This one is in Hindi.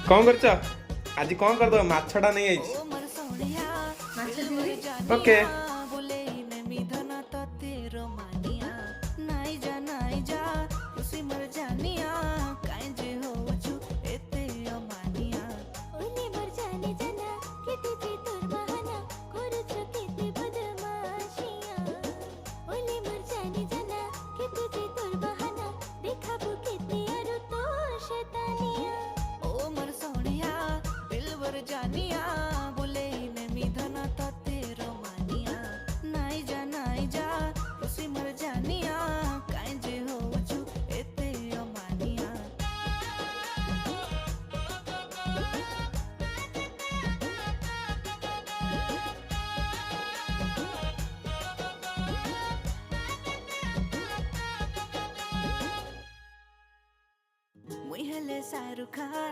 कौन करछ आज कौन कर दो माछटा नहीं आई ମାଛ ଦିଅନି। ओके ओले मर जाने जाना के तुझे तोर बहाना करूछ केते बदमाशियां ओले मर जाने जाना के तुझे तोर बहाना देखाबो केते आरो तो शैतानिया ओ मर सोनिया दिलवर जानिया बोले ने मिधना तो तेरो मानिया नाई जा उसी मर जानिया काई जे हो छु एते अमानिया मुई हेले शाहरुख खान